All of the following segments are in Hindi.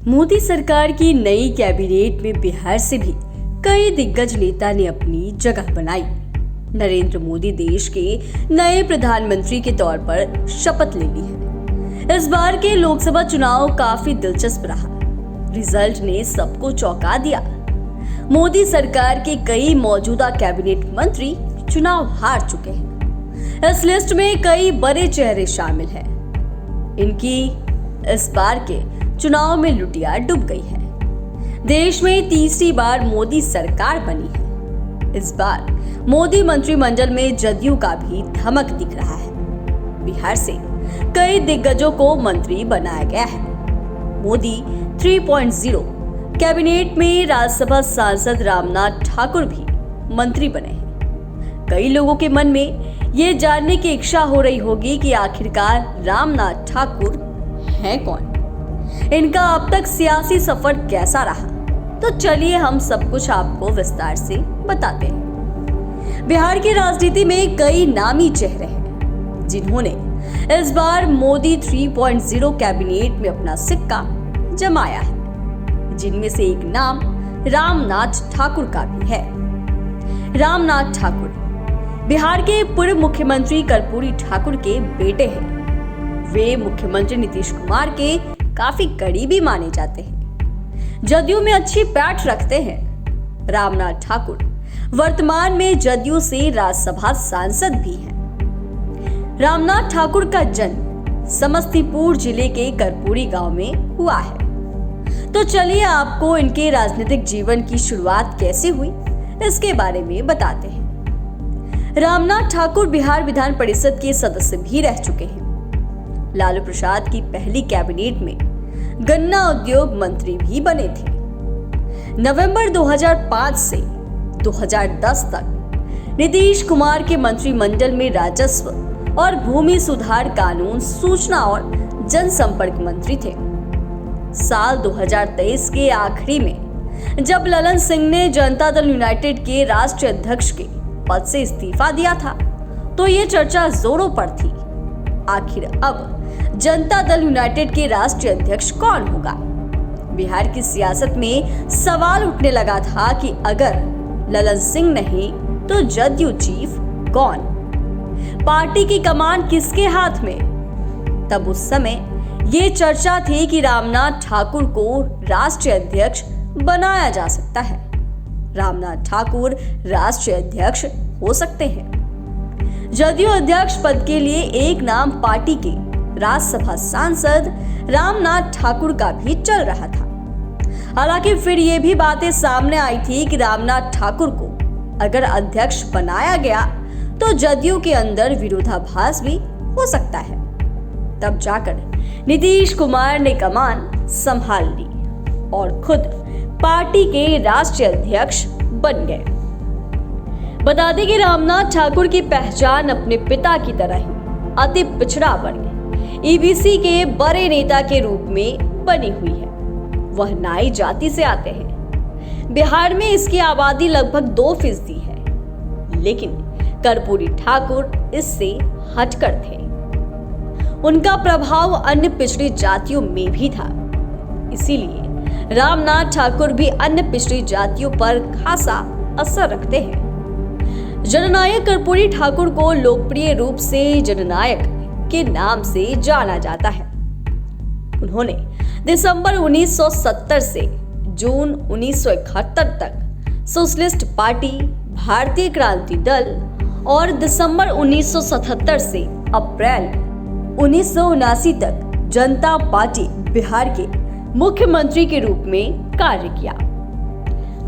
मोदी सरकार की नई कैबिनेट में बिहार से भी कई दिग्गज नेता ने अपनी जगह बनाई। नरेंद्र मोदी देश के नए प्रधानमंत्री के तौर पर शपथ ले ली है। इस बार के लोकसभा चुनाव काफी दिलचस्प रहा। रिजल्ट ने सबको चौंका दिया। मोदी सरकार के कई मौजूदा कैबिनेट मंत्री चुनाव हार चुके हैं। इस लिस्ट में कई बड़े चेहरे शामिल हैं। इनकी इस बार के चुनाव में लुटिया डूब गई है। देश में तीसरी बार मोदी सरकार बनी है। इस बार मोदी मंत्रिमंडल में जदयू का भी धमक दिख रहा है। बिहार से कई दिग्गजों को मंत्री बनाया गया है। मोदी 3.0 कैबिनेट में राज्यसभा सांसद रामनाथ ठाकुर भी मंत्री बने हैं। कई लोगों के मन में ये जानने की इच्छा हो रही होगी कि आखिरकार रामनाथ ठाकुर हैं कौन, इनका अब तक सियासी सफर कैसा रहा। तो चलिए हम सब कुछ आपको विस्तार से बताते हैं। बिहार की राजनीति में कई नामी चेहरे हैं जिन्होंने इस बार मोदी 3.0 कैबिनेट में अपना सिक्का जमाया है, जिनमें से एक नाम रामनाथ ठाकुर का भी है। रामनाथ ठाकुर बिहार के पूर्व मुख्यमंत्री कर्पूरी ठाकुर के बेटे हैं। वे मुख्यमंत्री नीतीश कुमार के काफी करीबी माने जाते हैं। जदयू में अच्छी पैठ रखते हैं। रामनाथ ठाकुर वर्तमान में जदयू से राज्यसभा सांसद भी हैं। रामनाथ ठाकुर का जन्म समस्तीपुर जिले के कर्पूरी गांव में हुआ है। तो चलिए आपको इनके राजनीतिक जीवन की शुरुआत कैसे हुई इसके बारे में बताते हैं। रामनाथ ठाकुर बिहार विधान परिषद के सदस्य भी रह चुके हैं। लालू प्रसाद की पहली कैबिनेट में गन्ना उद्योग मंत्री भी बने थे। नवंबर 2005 से 2010 तक नीतीश कुमार के मंत्रिमंडल में राजस्व और भूमि सुधार कानून, सूचना और जनसंपर्क मंत्री थे। साल 2023 के आखिरी में जब ललन सिंह ने जनता दल यूनाइटेड के राष्ट्रीय अध्यक्ष के पद से इस्तीफा दिया था तो ये चर्चा जोरों पर थी। आखिर अब जनता दल यूनाइटेड के राष्ट्रीय अध्यक्ष कौन होगा? बिहार की सियासत में सवाल उठने लगा था कि अगर ललन सिंह नहीं तो जदयू चीफ कौन? पार्टी की कमान किसके हाथ में? तब उस समय ये चर्चा थी कि रामनाथ ठाकुर को राष्ट्रीय अध्यक्ष बनाया जा सकता है। रामनाथ ठाकुर राष्ट्रीय अध्यक्ष हो सकते हैं। जदयू अध्यक्ष पद के लिए एक नाम पार्टी के राज्यसभा सांसद रामनाथ ठाकुर का भी चल रहा था। हालांकि फिर ये भी बातें सामने आई थी कि रामनाथ ठाकुर को अगर अध्यक्ष बनाया गया तो जदयू के अंदर विरोधाभास भी हो सकता है। तब जाकर नीतीश कुमार ने कमान संभाल ली और खुद पार्टी के राष्ट्रीय अध्यक्ष बन गए। बता दें कि रामनाथ ठाकुर की पहचान अपने पिता की तरह ही अति पिछड़ा वर्ग ईबीसी के बड़े नेता के रूप में बनी हुई है। वह नाई जाति से आते हैं। बिहार में इसकी आबादी लगभग 2% है, लेकिन कर्पूरी ठाकुर इससे हटकर थे। उनका प्रभाव अन्य पिछड़ी जातियों में भी था, इसीलिए रामनाथ ठाकुर भी अन्य पिछड़ी जातियों पर खासा असर रखते हैं। जननायक कर्पूरी ठाकुर को लोकप्रिय रूप से जननायक के नाम से जाना जाता है। उन्होंने दिसंबर 1970 से जून 1971 तक सोशलिस्ट पार्टी, भारतीय क्रांति दल और दिसंबर 1977 से अप्रैल 1979 तक जनता पार्टी बिहार के मुख्यमंत्री के रूप में कार्य किया।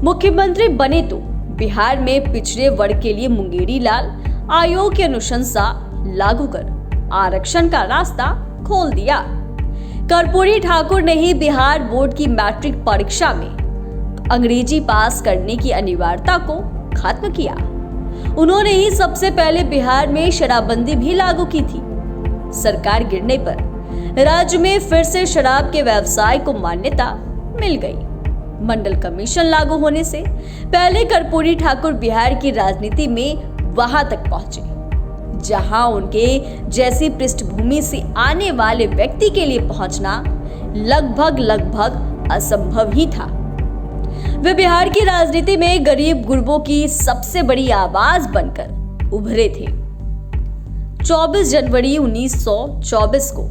मुख्यमंत्री बने तो बिहार में पिछड़े वर्ग के लिए मुंगेरी लाल आयोग की अनुशंसा लागू कर आरक्षण का रास्ता खोल दिया। कर्पूरी ठाकुर ने ही बिहार बोर्ड की मैट्रिक परीक्षा में अंग्रेजी पास करने की अनिवार्यता को खत्म किया। उन्होंने ही सबसे पहले बिहार में शराबबंदी भी लागू की थी। सरकार गिरने पर राज्य में फिर से शराब के व्यवसाय को मान्यता मिल गई। मंडल कमीशन लागू होने से पहले कर्पूरी ठाकुर बिहार की राजनीति में वहां तक पहुंचे जहां उनके जैसी पृष्ठभूमि से आने वाले व्यक्ति के लिए पहुंचना लगभग असंभव ही था। वे बिहार की राजनीति में गरीब गुरबों की सबसे बड़ी आवाज बनकर उभरे थे। 24 जनवरी 1924 को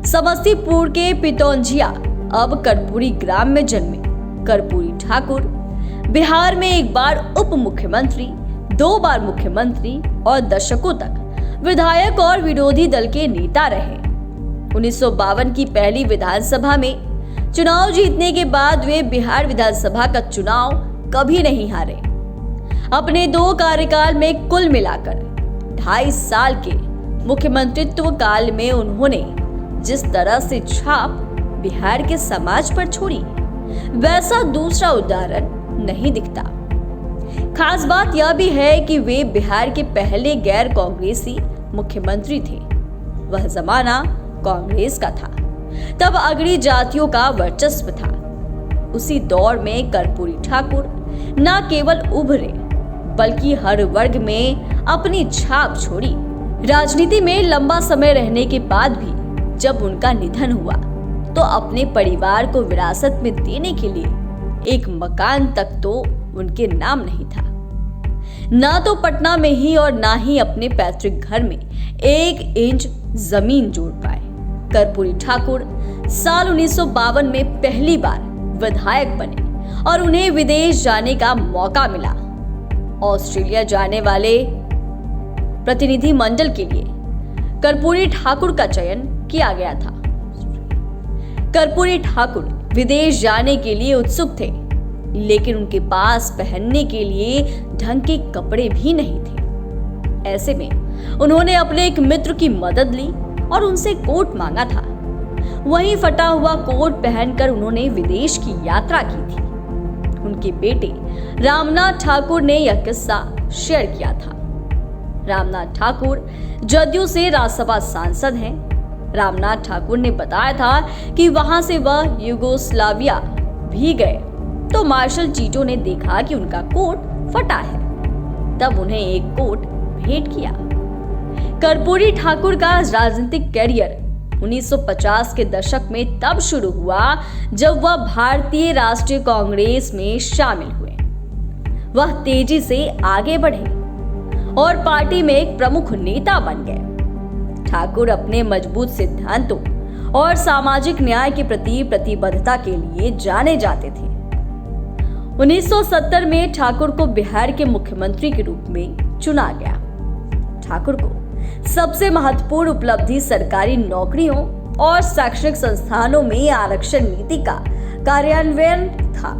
समस्तीपुर के पितौंझिया अब कर्पूरी ग्राम में जन्मे कर्पूरी ठाकुर बिहार में एक बार उप मुख्यमंत्री, 2 बार मुख्यमंत्री और दशकों तक विधायक और विरोधी दल के नेता रहे। 1952 की पहली विधानसभा में चुनाव जीतने के बाद वे बिहार विधानसभा का चुनाव कभी नहीं हारे। अपने 2 कार्यकाल में कुल मिलाकर 2.5 साल के मुख्यमंत्रित्व काल में उन्होंने जिस तरह से छाप बिहार के समाज पर छोड़ी, वैसा दूसरा उदाहरण नहीं दिखता। खास बात यह भी है कि वे बिहार के पहले गैर कांग्रेसी मुख्यमंत्री थे। वह जमाना कांग्रेस का था, तब अगड़ी जातियों का वर्चस्व था। उसी दौर में कर्पूरी ठाकुर न केवल उभरे बल्कि हर वर्ग में अपनी छाप छोड़ी। राजनीति में लंबा समय रहने के बाद भी जब उनका निधन हुआ तो अपने परिवार को विरासत में देने के लिए एक मकान तक तो उनके नाम नहीं था। ना तो पटना में ही और ना ही अपने पैतृक घर में 1 इंच जमीन जोड़ पाए। कर्पूरी ठाकुर साल 1952 में पहली बार विधायक बने और उन्हें विदेश जाने का मौका मिला। ऑस्ट्रेलिया जाने वाले प्रतिनिधि मंडल के लिए कर्पूरी ठाकुर का चयन किया गया था। कर्पूरी ठाकुर विदेश जाने के लिए उत्सुक थे, लेकिन उनके पास पहनने के लिए ढंग के कपड़े भी नहीं थे। ऐसे में उन्होंने अपने एक मित्र की मदद ली और उनसे कोट मांगा था। वहीं फटा हुआ कोट पहनकर उन्होंने विदेश की यात्रा की थी। उनके बेटे रामनाथ ठाकुर ने यह किस्सा शेयर किया था। रामनाथ ठाकुर जदयू से राज्यसभा सांसद हैं। रामनाथ ठाकुर ने बताया था कि वहां से वह यूगोस्लाविया भी गए तो मार्शल टीटो ने देखा कि उनका कोट फटा है, तब उन्हें एक कोट भेंट किया। कर्पूरी ठाकुर का राजनीतिक कैरियर 1950 के दशक में तब शुरू हुआ जब वह भारतीय राष्ट्रीय कांग्रेस में शामिल हुए। वह तेजी से आगे बढ़े और पार्टी में एक प्रमुख नेता बन गए। ठाकुर अपने मजबूत सिद्धांतों और सामाजिक न्याय के प्रति प्रतिबद्धता के लिए जाने जाते थे। 1970 में ठाकुर को बिहार के मुख्यमंत्री के रूप में चुना गया। ठाकुर को सबसे महत्वपूर्ण उपलब्धि सरकारी नौकरियों और शैक्षणिक संस्थानों में आरक्षण नीति का कार्यान्वयन था।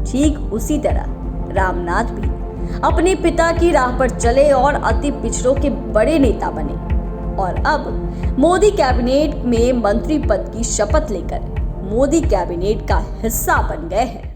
ठीक उसी तरह रामनाथ भी अपने पिता की राह पर चले और अति पिछड़ों के बड़े नेता बने और अब मोदी कैबिनेट में मंत्री पद की शपथ लेकर मोदी कैबिनेट का हिस्सा बन गए हैं।